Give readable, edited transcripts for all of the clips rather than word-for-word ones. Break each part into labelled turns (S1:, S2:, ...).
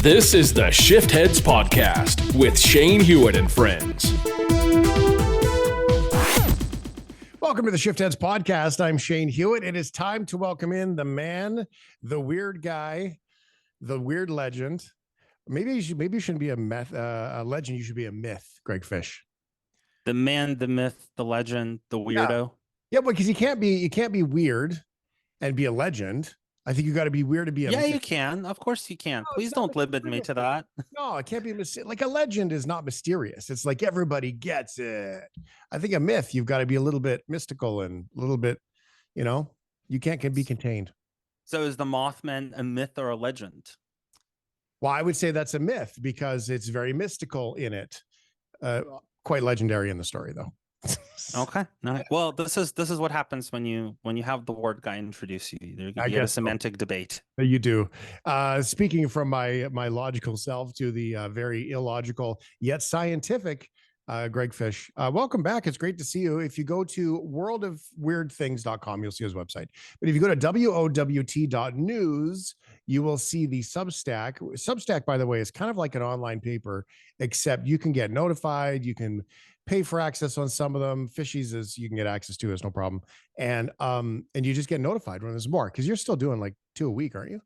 S1: This is the Shiftheads podcast with Shane Hewitt and friends.
S2: Welcome to the Shiftheads podcast. I'm Shane Hewitt. It is time to welcome in the man, the weird guy, the weird legend. Maybe you shouldn't be a legend. You should be a myth, Greg Fish.
S3: The man, the myth, the legend, the weirdo.
S2: Yeah, because you can't be weird and be a legend. I think you got to be weird to be a myth.
S3: You can. Of course you can. Please don't limit me to that.
S2: No, it can't be like a legend is not mysterious. It's like everybody gets it. I think a myth, you've got to be a little bit mystical and a little bit, you can't be contained.
S3: So is the Mothman a myth or a legend?
S2: Well, I would say that's a myth because it's very mystical in it. Quite legendary in the story, though.
S3: Okay. No. Well, this is what happens when you have the word guy introduce you. You get a semantic debate.
S2: You do. Speaking from my logical self to the very illogical yet scientific Greg Fish. Welcome back. It's great to see you. If you go to worldofweirdthings.com, you'll see his website. But if you go to wowt.news, you will see the Substack. Substack, by the way, is kind of like an online paper, except you can get notified. You can pay for access on some of them. Fishies is you can get access to, it's no problem. And you just get notified when there's more, because you're still doing like 2 a week, aren't you?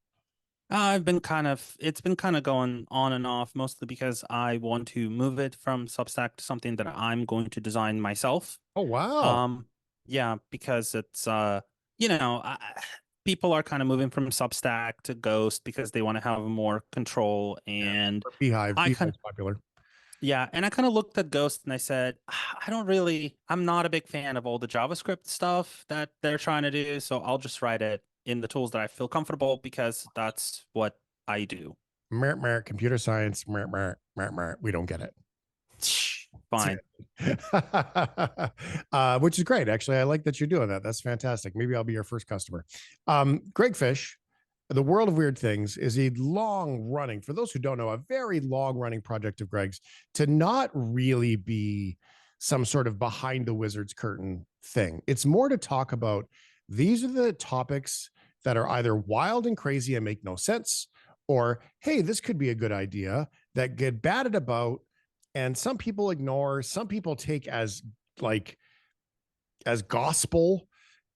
S3: It's been kind of going on and off, mostly because I want to move it from Substack to something that I'm going to design myself.
S2: Oh, wow.
S3: Yeah, because it's, people are kind of moving from Substack to Ghost because they want to have more control. And
S2: Beehive is popular.
S3: Yeah, and I kind of looked at Ghost and I said, I'm not a big fan of all the JavaScript stuff that they're trying to do, so I'll just write it in the tools that I feel comfortable because that's what I do.
S2: Computer science, we don't get it.
S3: Fine.
S2: Which is great. Actually, I like that you're doing that. That's fantastic. Maybe I'll be your first customer. Greg Fish, The World of Weird Things is a long-running, for those who don't know, a very long-running project of Greg's to not really be some sort of behind the wizard's curtain thing. It's more to talk about these are the topics that are either wild and crazy and make no sense, or, hey, this could be a good idea that get batted about, and some people ignore, some people take as gospel.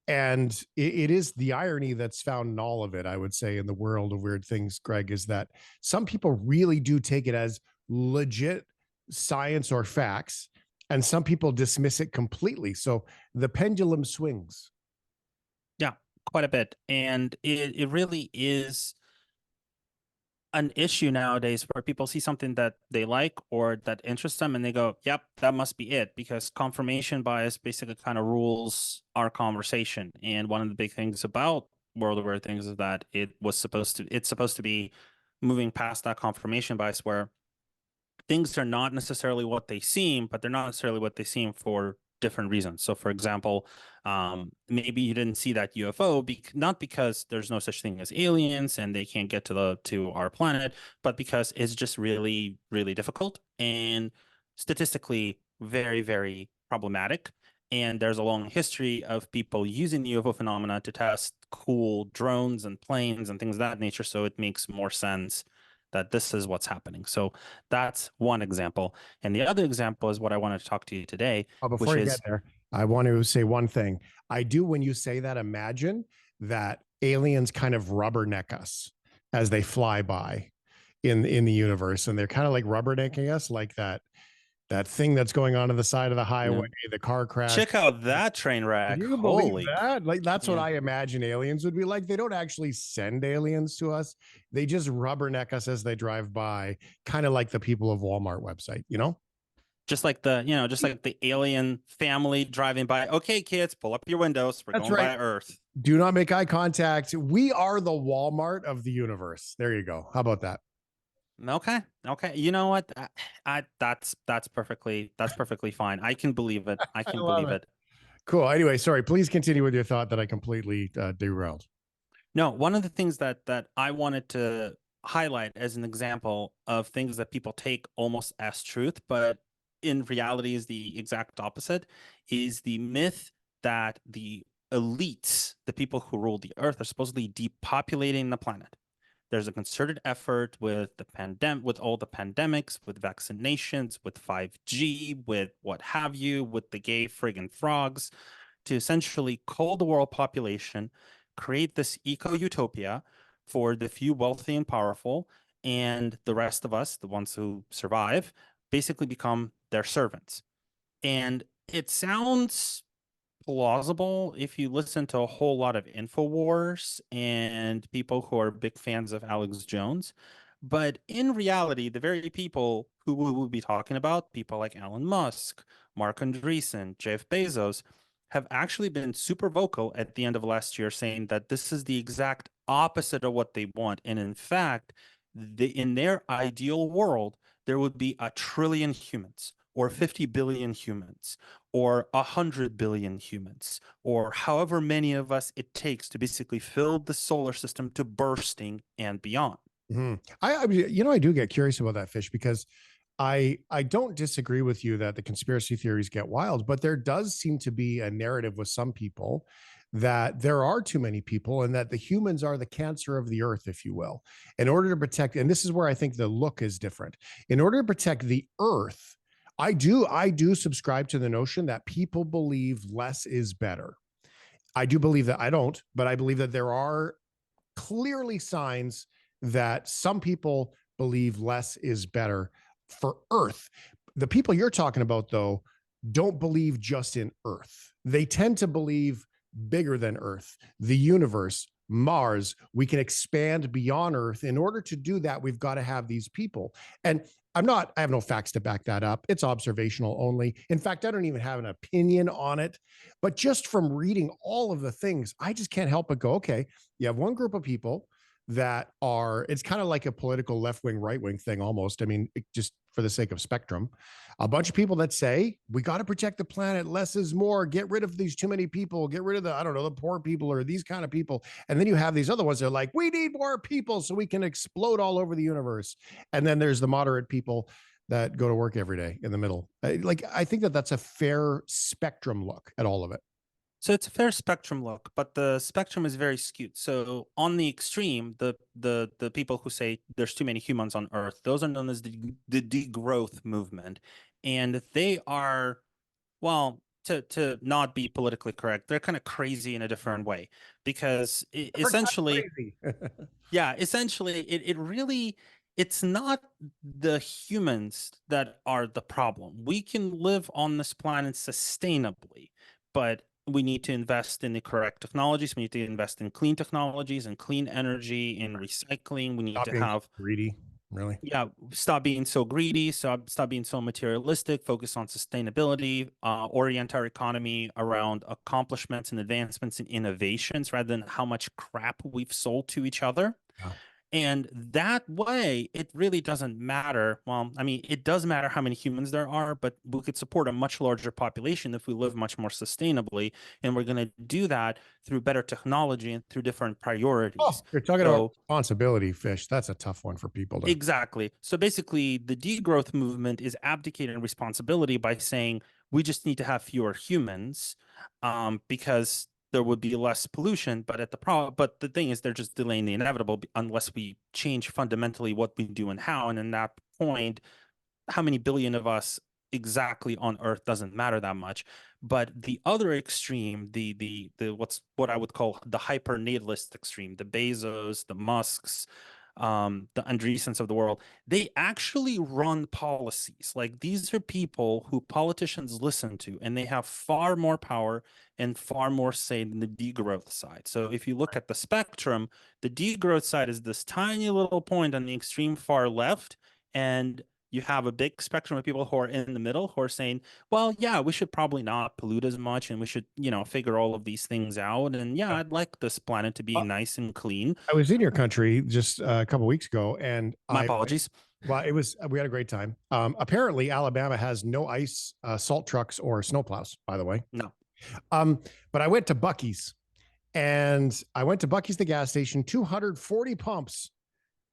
S2: And it is the irony that's found in all of it, I would say, in the world of weird things, Greg, is that some people really do take it as legit science or facts, and some people dismiss it completely. So the pendulum swings.
S3: Yeah, quite a bit. And it really is an issue nowadays where people see something that they like or that interests them and they go, yep, that must be it, because confirmation bias basically kind of rules our conversation. And one of the big things about World of Weird Things is that it's supposed to be moving past that confirmation bias where things are not necessarily what they seem, but they're not necessarily what they seem for different reasons. So for example, maybe you didn't see that UFO not because there's no such thing as aliens and they can't get to our planet, but because it's just really, really difficult and statistically very, very problematic. And there's a long history of people using the UFO phenomena to test cool drones and planes and things of that nature. So it makes more sense that this is what's happening. So that's one example. And the other example is what I wanted to talk to you today.
S2: Before you get there, I want to say one thing. I do, when you say that, imagine that aliens kind of rubberneck us as they fly by in the universe. And they're kind of like rubbernecking us, like that thing that's going on the side of the highway, the car crash.
S3: Check out that train wreck.
S2: Can you believe that? Like, that's what I imagine aliens would be like. They don't actually send aliens to us. They just rubberneck us as they drive by, kind of like the people of Walmart website,
S3: Just like the alien family driving by. Okay, kids, pull up your windows. We're going by Earth.
S2: Do not make eye contact. We are the Walmart of the universe. There you go. How about that?
S3: Okay. You know what? That's perfectly fine. I can believe it. I can believe it.
S2: Cool. Anyway, sorry. Please continue with your thought that I completely derailed.
S3: No, one of the things that I wanted to highlight as an example of things that people take almost as truth, but in reality is the exact opposite, is the myth that the elites, the people who rule the earth, are supposedly depopulating the planet. There's a concerted effort with with all the pandemics, with vaccinations, with 5G, with what have you, with the gay friggin' frogs, to essentially cull the world population, create this eco-utopia for the few wealthy and powerful, and the rest of us, the ones who survive, basically become their servants. And it sounds plausible if you listen to a whole lot of InfoWars and people who are big fans of Alex Jones. But in reality, the very people who we will be talking about, people like Elon Musk, Mark Andreessen, Jeff Bezos, have actually been super vocal at the end of last year saying that this is the exact opposite of what they want. And in fact, in their ideal world, there would be 1 trillion humans or 50 billion humans or 100 billion humans, or however many of us it takes to basically fill the solar system to bursting and beyond.
S2: Mm-hmm. I do get curious about that, Fish, because I don't disagree with you that the conspiracy theories get wild, but there does seem to be a narrative with some people that there are too many people and that the humans are the cancer of the earth, if you will. In order to protect, and this is where I think the look is different. In order to protect the earth, I do subscribe to the notion that people believe less is better. I do believe that. I don't, but I believe that there are clearly signs that some people believe less is better for Earth. The people you're talking about, though, don't believe just in Earth. They tend to believe bigger than Earth, the universe, Mars. We can expand beyond Earth. In order to do that, we've got to have these people. And I have no facts to back that up. It's observational only. In fact, I don't even have an opinion on it. But just from reading all of the things, I just can't help but go, okay, you have one group of people that are, it's kind of like a political left-wing, right-wing thing almost. I mean, just for the sake of spectrum, a bunch of people that say, we got to protect the planet, less is more, get rid of these too many people, get rid of the, I don't know, the poor people or these kind of people. And then you have these other ones that are like, we need more people so we can explode all over the universe. And then there's the moderate people that go to work every day in the middle. I think that that's a fair spectrum look at all of it.
S3: So it's a fair spectrum look, but the spectrum is very skewed. So on the extreme, the people who say there's too many humans on Earth, those are known as the degrowth movement. And they are, well, to not be politically correct, they're kind of crazy in a different way, because essentially, essentially it really, it's not the humans that are the problem. We can live on this planet sustainably, but we need to invest in the correct technologies. We need to invest in clean technologies and clean energy, in recycling. We need
S2: Stop
S3: to
S2: being
S3: have
S2: greedy, really.
S3: Yeah, stop being so greedy, stop being so materialistic, focus on sustainability, orient our economy around accomplishments and advancements and innovations rather than how much crap we've sold to each other.
S2: Yeah.
S3: And that way, it really doesn't matter. Well, I mean, it does matter how many humans there are, but we could support a much larger population if we live much more sustainably. And we're going to do that through better technology and through different priorities.
S2: Oh, you're talking about responsibility, Fish. That's a tough one for people to.
S3: Exactly. So basically, the degrowth movement is abdicating responsibility by saying we just need to have fewer humans, because there would be less pollution. But but the thing is, they're just delaying the inevitable unless we change fundamentally what we do and how. And in that point, how many billion of us exactly on Earth doesn't matter that much. But the other extreme, the what I would call the hyper natalist extreme, the Bezos, the Musks, the Andreessens of the world, they actually run policies. Like, these are people who politicians listen to, and they have far more power and far more say than the degrowth side. So if you look at the spectrum, the degrowth side is this tiny little point on the extreme far left, and you have a big spectrum of people who are in the middle who are saying, well, yeah, we should probably not pollute as much, and we should, figure all of these things out. And yeah, I'd like this planet to be nice and clean.
S2: I was in your country just a couple of weeks ago, and
S3: My apologies.
S2: Well, we had a great time. Apparently, Alabama has no ice, salt trucks, or snowplows, by the way.
S3: No.
S2: But I went to Buc-ee's, the gas station, 240 pumps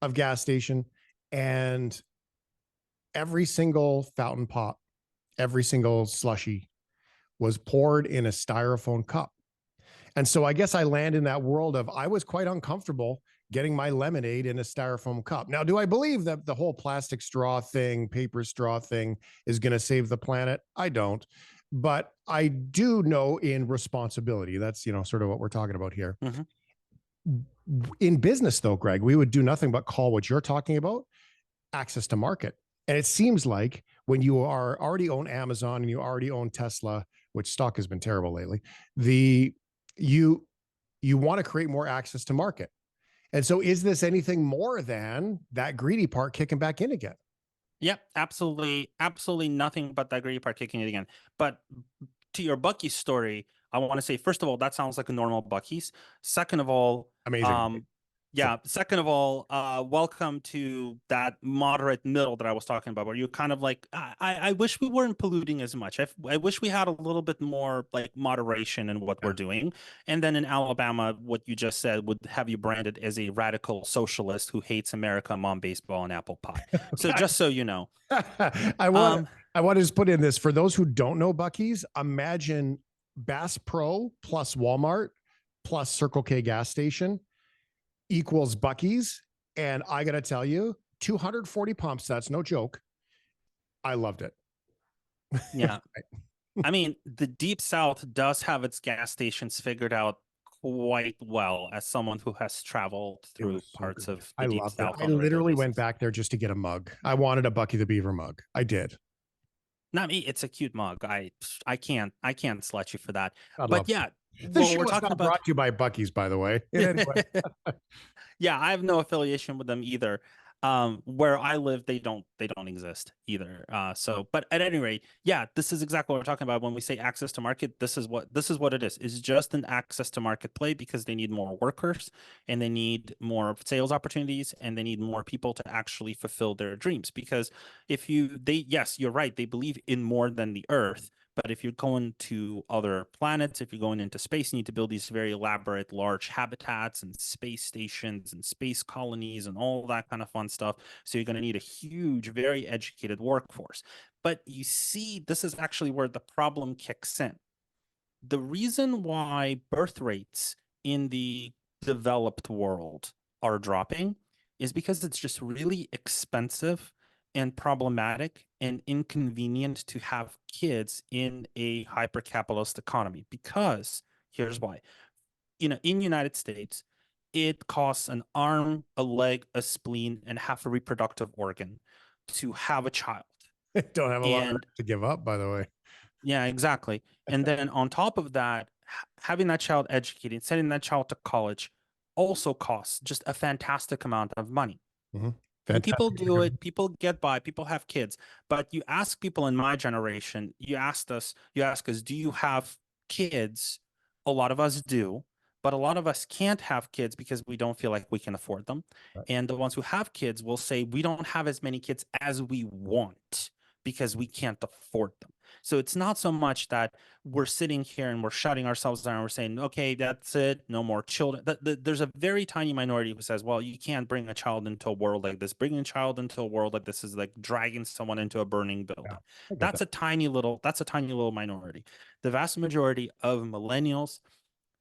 S2: of gas station, and every single fountain pop, every single slushy was poured in a styrofoam cup. And so I guess I land in that world of, I was quite uncomfortable getting my lemonade in a styrofoam cup. Now, do I believe that the whole plastic straw thing, paper straw thing is going to save the planet? I don't. But I do know in responsibility. That's, sort of what we're talking about here.
S3: Mhm.
S2: In business, though, Greg, we would do nothing but call what you're talking about access to market. And it seems like when you are already own Amazon and you already own Tesla, which stock has been terrible lately, you want to create more access to market. And so is this anything more than that greedy part kicking back in again?
S3: Yep, absolutely, absolutely nothing but that greedy part kicking it again. But to your Bucky's story, I want to say, first of all, that sounds like a normal Bucky's. Second of all,
S2: Amazing.
S3: yeah, second of all, welcome to that moderate middle that I was talking about, where you're kind of like, I wish we weren't polluting as much. I wish we had a little bit more like moderation in what we're doing. And then in Alabama, what you just said would have you branded as a radical socialist who hates America, mom, baseball, and apple pie. So just so you know,
S2: I want to just put in this for those who don't know Bucky's. Imagine Bass Pro plus Walmart plus Circle K gas station equals Bucky's. And I got to tell you, 240 pumps. That's no joke. I loved it.
S3: yeah. I mean, the Deep South does have its gas stations figured out quite well as someone who has traveled through parts of the
S2: I
S3: Deep
S2: loved it.
S3: South
S2: I
S3: on a regular
S2: literally went
S3: basis.
S2: back there just to get a mug. I wanted a Bucky the Beaver mug. I did.
S3: Not me, it's a cute mug. I can't slut you for that.
S2: I
S3: But
S2: love
S3: yeah,
S2: it. This
S3: well,
S2: show
S3: we're
S2: is
S3: talking
S2: not
S3: about
S2: brought to you by Bucky's, by the way. Anyway.
S3: yeah, I have no affiliation with them either. Where I live, they don't exist either. So, but at any rate, yeah, this is exactly what we're talking about when we say access to market. This is what it is. It's just an access to market play because they need more workers and they need more sales opportunities and they need more people to actually fulfill their dreams. Because yes, you're right, they believe in more than the Earth. But if you're going to other planets, if you're going into space, you need to build these very elaborate, large habitats and space stations and space colonies and all that kind of fun stuff. So you're going to need a huge, very educated workforce. But you see, this is actually where the problem kicks in. The reason why birth rates in the developed world are dropping is because it's just really expensive and problematic and inconvenient to have kids in a hyper-capitalist economy. Because here's why. In the United States, it costs an arm, a leg, a spleen, and half a reproductive organ to have a child.
S2: Don't have a lot
S3: And
S2: to give up, by the way.
S3: yeah, exactly. And then on top of that, having that child educated, sending that child to college also costs just a fantastic amount of money.
S2: Mm-hmm.
S3: And people do it, people get by, people have kids. But you ask people in my generation, you ask us, do you have kids? A lot of us do, but a lot of us can't have kids because we don't feel like we can afford them.
S2: Right.
S3: And the ones who have kids will say, we don't have as many kids as we want because we can't afford them. So it's not so much that we're sitting here and we're shutting ourselves down and we're saying, okay, that's it, no more children. There's a very tiny minority who says, well, you can't bring a child into a world like this. Bringing a child into a world like this is like dragging someone into a burning building.
S2: Yeah,
S3: that's a tiny little minority. The vast majority of millennials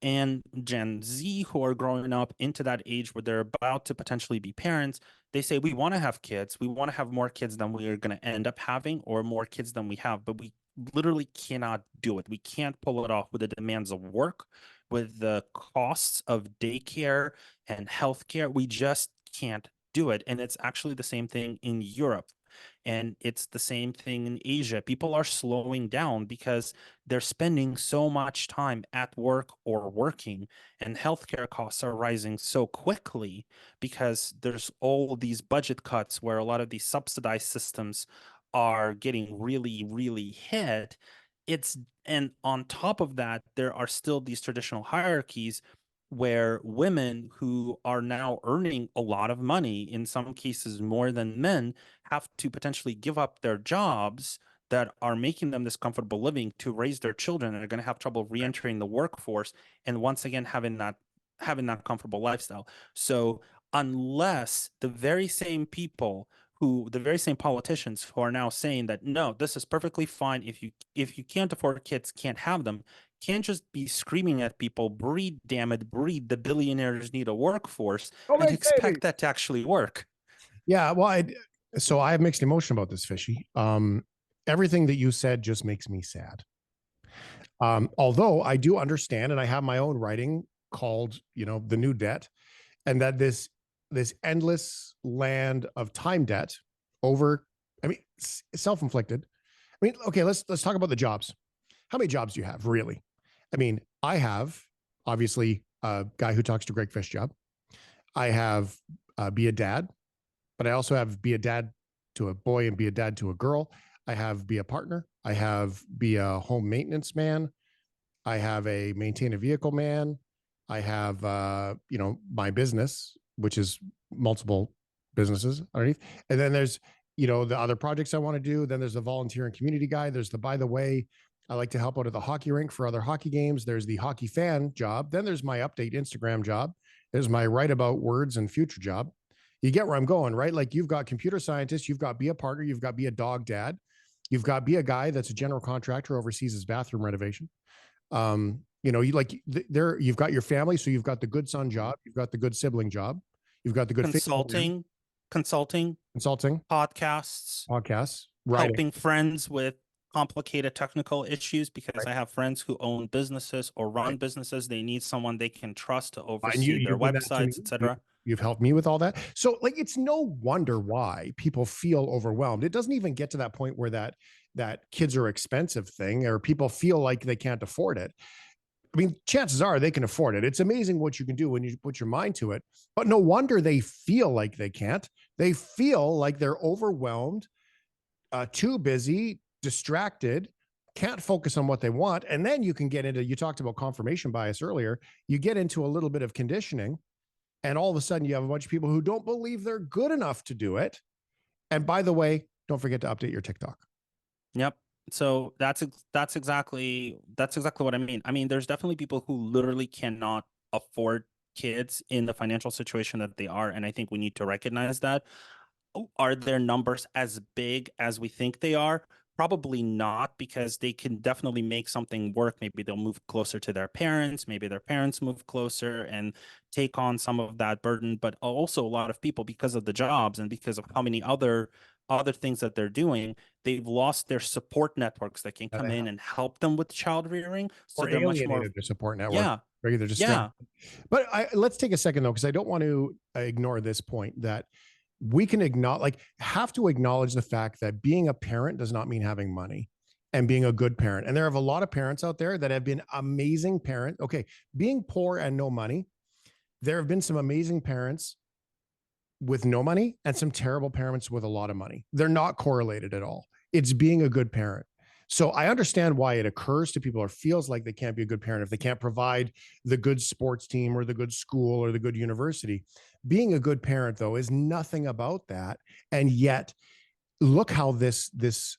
S3: and Gen Z who are growing up into that age where they're about to potentially be parents, they say, we want to have kids. We want to have more kids than we are going to end up having or more kids than we have, but we literally cannot do it. We can't pull it off with the demands of work, with the costs of daycare and healthcare. We just can't do it. And it's actually the same thing in Europe. And it's the same thing in Asia. People are slowing down because they're spending so much time at work or working, and healthcare costs are rising so quickly because there's all these budget cuts where a lot of these subsidized systems are getting really, really hit. And on top of that, there are still these traditional hierarchies where women who are now earning a lot of money, in some cases more than men, have to potentially give up their jobs that are making them this comfortable living to raise their children and are going to have trouble re-entering the workforce and once again having that comfortable lifestyle. So unless the very same politicians who are now saying that no, this is perfectly fine, if you can't afford kids, can't have them, can't just be screaming at people, breed, damn it, breed. The billionaires need a workforce,
S2: Oh,
S3: and
S2: make
S3: expect
S2: babies.
S3: that to actually work.
S2: Yeah, well, so I have mixed emotion about this, Fishy. Everything that you said just makes me sad. Although I do understand, and I have my own writing called, The New Debt, and that this endless land of time debt over, I mean, self-inflicted. I mean, okay, let's talk about the jobs. How many jobs do you have, really? I mean, I have obviously a guy who talks to Greg Fish job. I have be a dad, but I also have be a dad to a boy and be a dad to a girl. I have be a partner. I have be a home maintenance man. I have a maintain a vehicle man. I have my business, which is multiple businesses underneath. And then there's, the other projects I want to do. Then there's the volunteer and community guy. There's the, by the way, I like to help out at the hockey rink for other hockey games. There's the hockey fan job. Then there's my update Instagram job. There's my write about words and future job. You get where I'm going, right? Like you've got computer scientist, you've got be a partner, you've got be a dog dad, you've got be a guy that's a general contractor, oversees his bathroom renovation. You like there, you've got your family. So you've got the good son job, you've got the good sibling job, you've got the good
S3: Consulting,
S2: podcasts, writing.
S3: helping friends with complicated technical issues, because I have friends who own businesses or run businesses. They need someone they can trust to oversee their websites, etc.
S2: You've helped me with all that. So like, it's no wonder why people feel overwhelmed. It doesn't even get to that point where that kids are expensive thing, or people feel like they can't afford it. I mean, chances are they can afford it. It's amazing what you can do when you put your mind to it, but no wonder they feel like they can't. They feel like they're overwhelmed, too busy, distracted, can't focus on what they want. And then you can get into, you talked about confirmation bias earlier. You get into a little bit of conditioning, and all of a sudden you have a bunch of people who don't believe they're good enough to do it. And by the way, don't forget to update your TikTok.
S3: Yep. So that's exactly what I mean. I mean, there's definitely people who literally cannot afford kids in the financial situation that they are, and I think we need to recognize that. Are their numbers as big as we think they are? Probably not, because they can definitely make something work. Maybe they'll move closer to their parents. Maybe their parents move closer and take on some of that burden. But also a lot of people, because of the jobs and because of how many other things that they're doing, they've lost their support networks that can come in and help them with child rearing. So
S2: or
S3: they're much more
S2: their support network.
S3: Yeah.
S2: They're just But let's take a second though, because I don't want to ignore this point that we can have to acknowledge the fact that being a parent does not mean having money, and being a good parent. And there are a lot of parents out there that have been amazing parents. Okay. Being poor and no money. There have been some amazing parents with no money and some terrible parents with a lot of money. They're not correlated at all. It's being a good parent. So I understand why it occurs to people or feels like they can't be a good parent if they can't provide the good sports team or the good school or the good university. Being a good parent, though, is nothing about that. And yet, look how the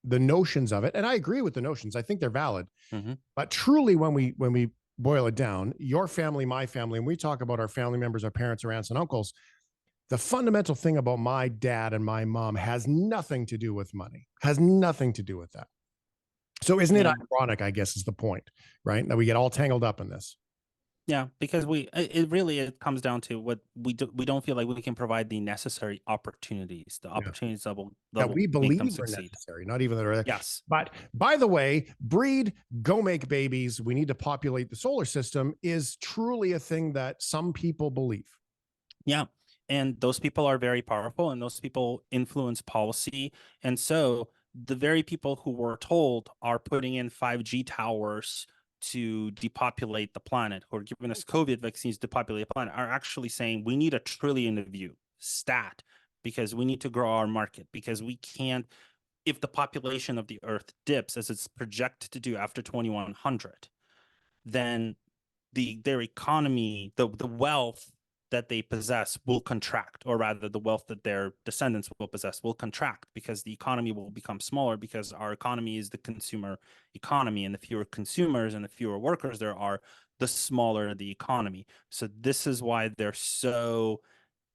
S2: notions of it, and I agree with the notions. I think they're valid. Mm-hmm. But truly, when we boil it down, your family, my family, and we talk about our family members, our parents, our aunts and uncles, the fundamental thing about my dad and my mom has nothing to do with money, has nothing to do with that. So isn't it ironic, I guess, is the point, right? That we get all tangled up in this.
S3: Yeah, because it comes down to what we don't feel like we can provide the necessary opportunities, opportunities that we believe are
S2: necessary, not even that are.
S3: Yes.
S2: But by the way, breed, go make babies. We need to populate the solar system is truly a thing that some people believe.
S3: Yeah. And those people are very powerful, and those people influence policy. And so the very people who were told are putting in 5G towers to depopulate the planet, who are giving us COVID vaccines to depopulate the planet, are actually saying we need 1 trillion of you stat, because we need to grow our market, because we can't, if the population of the earth dips as it's projected to do after 2100, then their economy, the wealth that they possess will contract, or rather the wealth that their descendants will possess will contract, because the economy will become smaller, because our economy is the consumer economy, and the fewer consumers and the fewer workers there are, the smaller the economy. So this is why they're so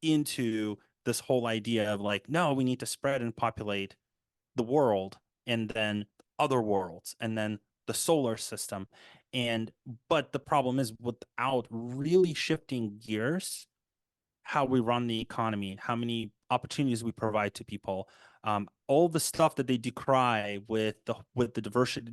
S3: into this whole idea of like, no, we need to spread and populate the world, and then other worlds, and then the solar system. But the problem is, without really shifting gears, how we run the economy, how many opportunities we provide to people, all the stuff that they decry with the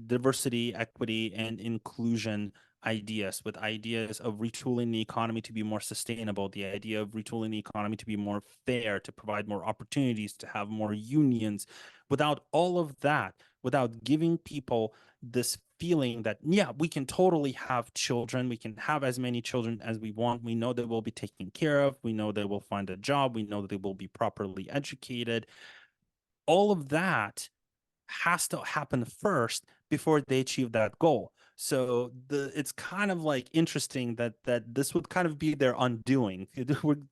S3: diversity, equity, and inclusion ideas, with ideas of retooling the economy to be more sustainable, the idea of retooling the economy to be more fair, to provide more opportunities, to have more unions. Without all of that, without giving people this feeling that, yeah, we can totally have children, we can have as many children as we want, we know they will be taken care of, we know they will find a job, we know they will be properly educated, all of that has to happen first before they achieve that goal. So it's kind of like interesting that this would kind of be their undoing.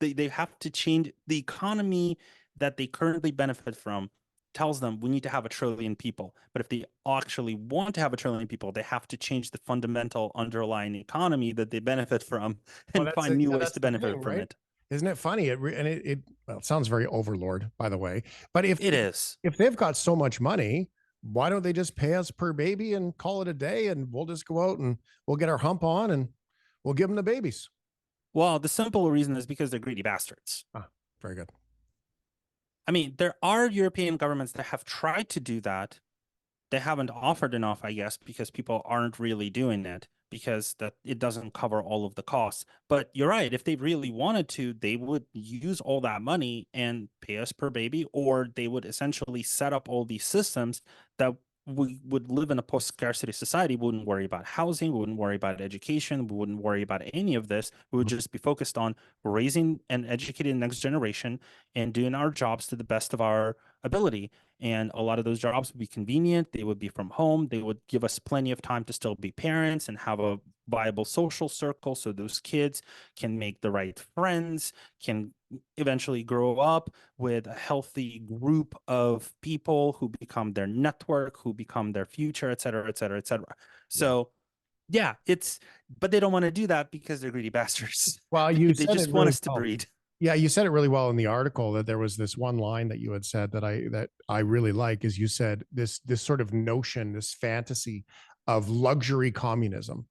S3: They have to change the economy that they currently benefit from. Tells them we need to have 1 trillion people, but if they actually want to have 1 trillion people, they have to change the fundamental underlying economy that they benefit from and find new ways to benefit from it.
S2: Isn't it funny? Well, it sounds very overlord, by the way. But if they've got so much money, why don't they just pay us per baby and call it a day, and we'll just go out and we'll get our hump on and we'll give them the babies?
S3: Well, the simple reason is because they're greedy bastards.
S2: Very good.
S3: I mean, there are European governments that have tried to do that. They haven't offered enough, I guess, because people aren't really doing it, because that it doesn't cover all of the costs. But you're right. If they really wanted to, they would use all that money and pay us per baby, or they would essentially set up all these systems that we would live in a post-scarcity society. We wouldn't worry about housing, we wouldn't worry about education, we wouldn't worry about any of this. We would just be focused on raising and educating the next generation and doing our jobs to the best of our ability. And a lot of those jobs would be convenient. They would be from home. They would give us plenty of time to still be parents and have a viable social circle, so those kids can make the right friends, can eventually grow up with a healthy group of people who become their network, who become their future, et cetera, et cetera, et cetera. So yeah, but they don't want to do that because they're greedy bastards.
S2: Well,
S3: they just want us to breed.
S2: Yeah, you said it really well in the article, that there was this one line that you had said that I really like, is you said this sort of notion, this fantasy of luxury communism,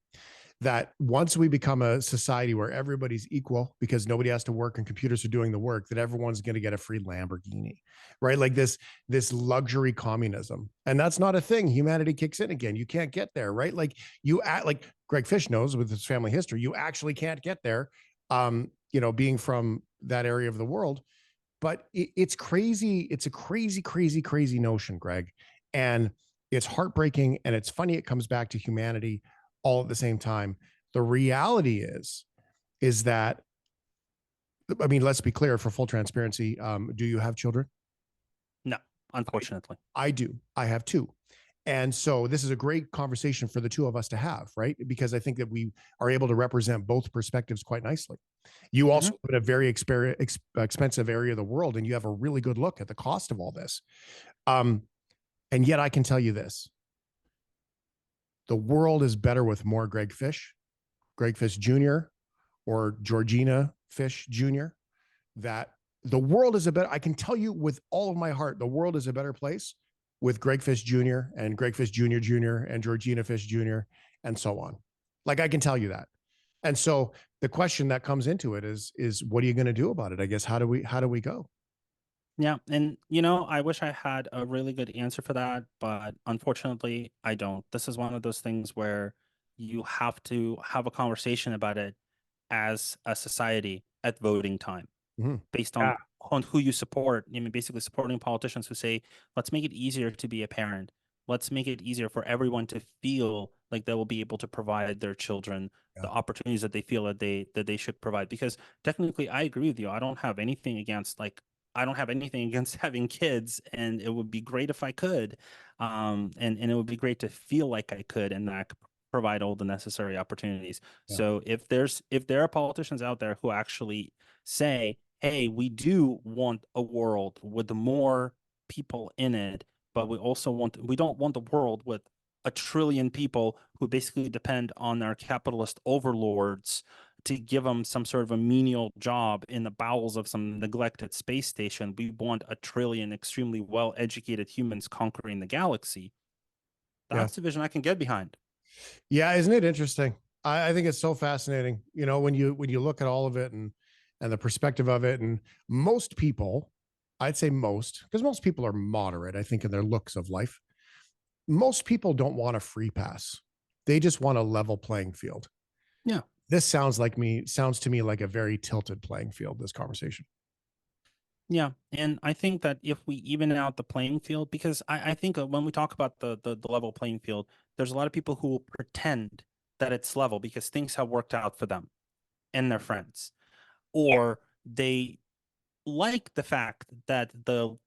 S2: that once we become a society where everybody's equal because nobody has to work and computers are doing the work, that everyone's going to get a free Lamborghini, right? Like this luxury communism. And that's not a thing. Humanity kicks in again. You can't get there, right? Like like Greg Fish knows with his family history, you actually can't get there. Being from that area of the world, but it's crazy. It's a crazy, crazy, crazy notion, Greg. And it's heartbreaking, and it's funny. It comes back to humanity all at the same time. The reality is that, I mean, let's be clear, for full transparency. Do you have children?
S3: No, unfortunately.
S2: I do. I have 2. And so this is a great conversation for the 2 of us to have, right? Because I think that we are able to represent both perspectives quite nicely. You also live in a very expensive area of the world, and you have a really good look at the cost of all this. And yet I can tell you this: the world is better with more Greg Fish Jr. or Georgina Fish Jr. That the world is I can tell you with all of my heart, the world is a better place with Greg Fish Jr. and Greg Fish Jr. Jr. and Georgina Fish Jr. and so on. Like, I can tell you that. And so the question that comes into it is what are you going to do about it? I guess, how do we go?
S3: Yeah. And, I wish I had a really good answer for that, but unfortunately I don't. This is one of those things where you have to have a conversation about it as a society at voting time, based on who you support. I mean, basically supporting politicians who say, let's make it easier to be a parent. Let's make it easier for everyone to feel like they will be able to provide their children the opportunities that they feel that they should provide. Because technically, I agree with you. I don't have anything against having kids, and it would be great if I could, and it would be great to feel like I could, and that I could provide all the necessary opportunities. So if there are politicians out there who actually say, hey, we do want a world with more people in it, but we don't want the world with 1 trillion people who basically depend on their capitalist overlords to give them some sort of a menial job in the bowels of some neglected space station. We want 1 trillion extremely well-educated humans conquering the galaxy. That's the vision I can get behind.
S2: Yeah, isn't it interesting? I think it's so fascinating. You know, when you look at all of it and the perspective of it, and most people, I'd say most, because most people are moderate, I think, in their looks of life. Most people don't want a free pass. They just want a level playing field.
S3: Yeah.
S2: This sounds to me like a very tilted playing field, this conversation.
S3: Yeah, and I think that if we even out the playing field, because I think when we talk about the level playing field, there's a lot of people who will pretend that it's level because things have worked out for them and their friends, or they like the fact that the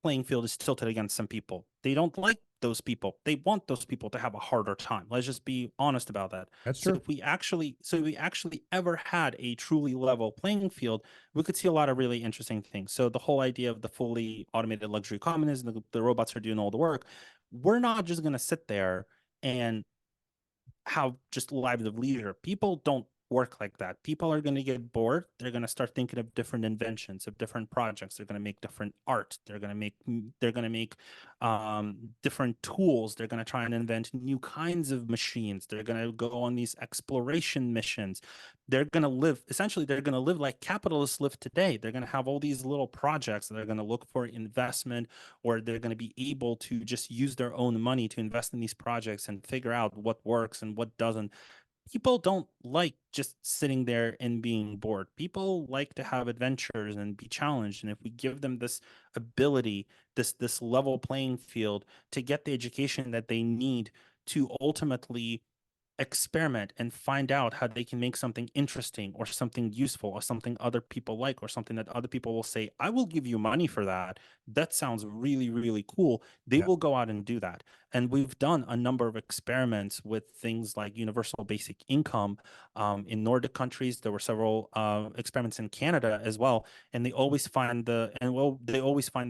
S3: playing field is tilted against some people. They don't like those people. They want those people to have a harder time. Let's just be honest about that.
S2: That's
S3: So
S2: true.
S3: if we actually ever had a truly level playing field, we could see a lot of really interesting things. So the whole idea of the fully automated luxury communism, the robots are doing all the work. We're not just going to sit there and have just lives of leisure. People don't work like that. People are going to get bored. They're going to start thinking of different inventions, of different projects. They're going to make different art. They're going to make different tools. They're going to try and invent new kinds of machines. They're going to go on these exploration missions. They're going to live, essentially, they're going to live like capitalists live today. They're going to have all these little projects that are going to look for investment, or they're going to be able to just use their own money to invest in these projects and figure out what works and what doesn't. People don't like just sitting there and being bored. People like to have adventures and be challenged. And if we give them this ability, this level playing field to get the education that they need to ultimately experiment and find out how they can make something interesting or something useful or something other people like or something that other people will say, I will give you money for that. That sounds really, really cool. They
S2: Yeah.
S3: will go out and do that. And we've done a number of experiments with things like universal basic income in Nordic countries. There were several experiments in Canada as well, and they always find the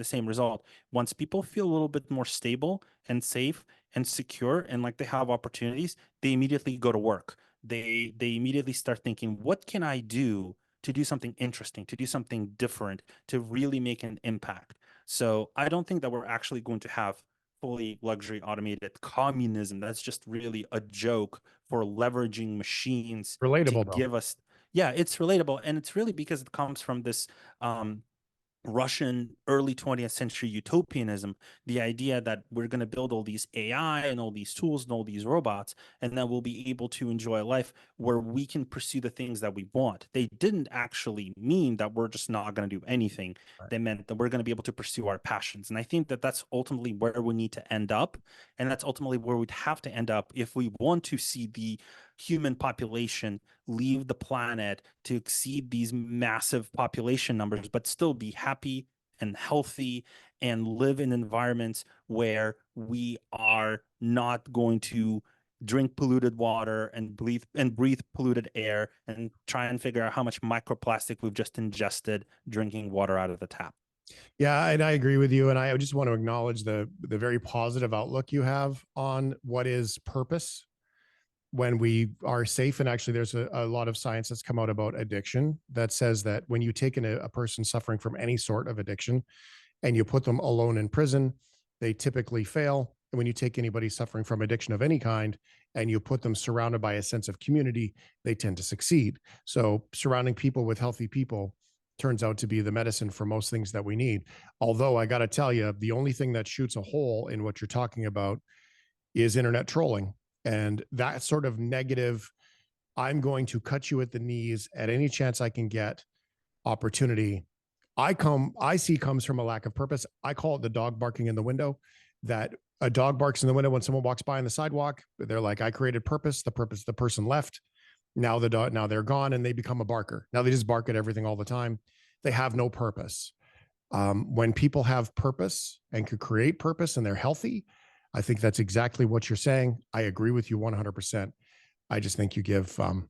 S3: same result. Once people feel a little bit more stable and safe and secure and like they have opportunities, they immediately go to work. They immediately start thinking, what can I do to do something interesting, to do something different, to really make an impact? So I don't think that we're actually going to have fully luxury automated communism. That's just really a joke for leveraging machines to
S2: Relatable though.
S3: give us. Yeah, it's relatable, and it's really because it comes from this Russian early 20th century utopianism, the idea that we're going to build all these AI and all these tools and all these robots, and then we'll be able to enjoy a life where we can pursue the things that we want. They didn't actually mean that we're just not going to do anything.
S2: Right.
S3: They meant that we're going to be able to pursue our passions. And I think that that's ultimately where we need to end up. And that's ultimately where we'd have to end up if we want to see the human population leave the planet to exceed these massive population numbers, but still be happy and healthy and live in environments where we are not going to drink polluted water and breathe polluted air and try and figure out how much microplastic we've just ingested drinking water out of the tap.
S2: Yeah, and I agree with you. And I just want to acknowledge the very positive outlook you have on what is purpose when we are safe. And actually, there's a lot of science that's come out about addiction that says that when you take in a person suffering from any sort of addiction and you put them alone in prison, they typically fail. And when you take anybody suffering from addiction of any kind and you put them surrounded by a sense of community, they tend to succeed. So surrounding people with healthy people turns out to be the medicine for most things that we need. Although I got to tell you, the only thing that shoots a hole in what you're talking about is internet trolling. And that sort of negative, I'm going to cut you at the knees at any chance I can get opportunity. I see comes from a lack of purpose. I call it the dog barking in the window, that a dog barks in the window when someone walks by on the sidewalk. They're like, I created purpose. The person left. Now now they're gone and they become a barker. Now they just bark at everything all the time. They have no purpose. When people have purpose and could create purpose and they're healthy, I think that's exactly what you're saying. I agree with you 100%. I just think you give some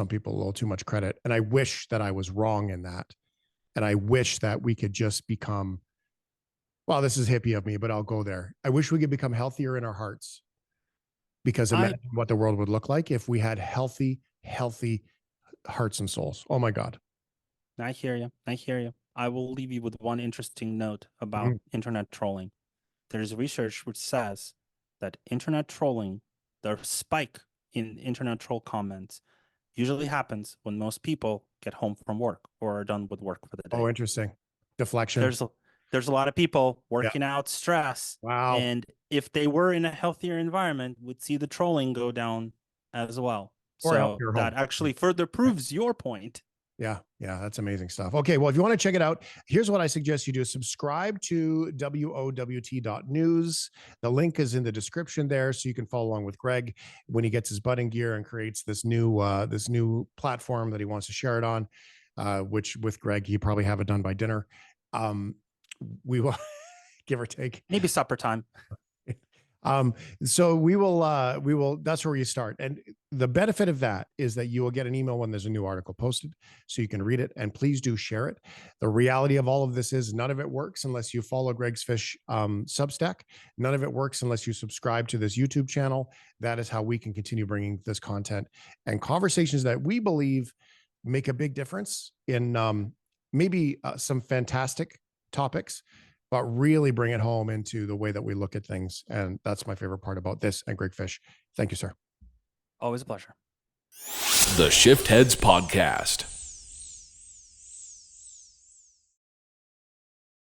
S2: people a little too much credit, and I wish that I was wrong in that. And I wish that we could just become, well, this is hippie of me, but I'll go there. I wish we could become healthier in our hearts, because
S3: I
S2: imagine what the world would look like if we had healthy hearts and souls. Oh my God.
S3: I hear you. I hear you. I will leave you with one interesting note about
S2: Mhm.
S3: internet trolling. There's research which says that internet trolling the spike in internet troll comments usually happens when most people get home from work or are done with work for the day.
S2: Oh, interesting. Deflection.
S3: There's a lot of people working out stress.
S2: Wow.
S3: And if they were in a healthier environment, would see the trolling go down as well.
S2: Or
S3: So
S2: healthier
S3: that
S2: home.
S3: actually further proves your point.
S2: Yeah, that's amazing stuff. Okay, well, if you want to check it out, here's what I suggest you do. Subscribe to WOWT.news. The link is in the description there, so you can follow along with Greg when he gets his budding gear and creates this new platform that he wants to share it on, which with Greg, he probably have it done by dinner. We will, give or take.
S3: Maybe supper time.
S2: So we will, that's where you start. And the benefit of that is that you will get an email when there's a new article posted, so you can read it, and please do share it. The reality of all of this is none of it works unless you follow Greg's Fish Substack. None of it works unless you subscribe to this YouTube channel. That is how we can continue bringing this content and conversations that we believe make a big difference in maybe some fantastic topics, but really bring it home into the way that we look at things. And that's my favorite part about this and Greg Fish. Thank you, sir.
S3: Always a pleasure.
S1: The Shiftheads Podcast.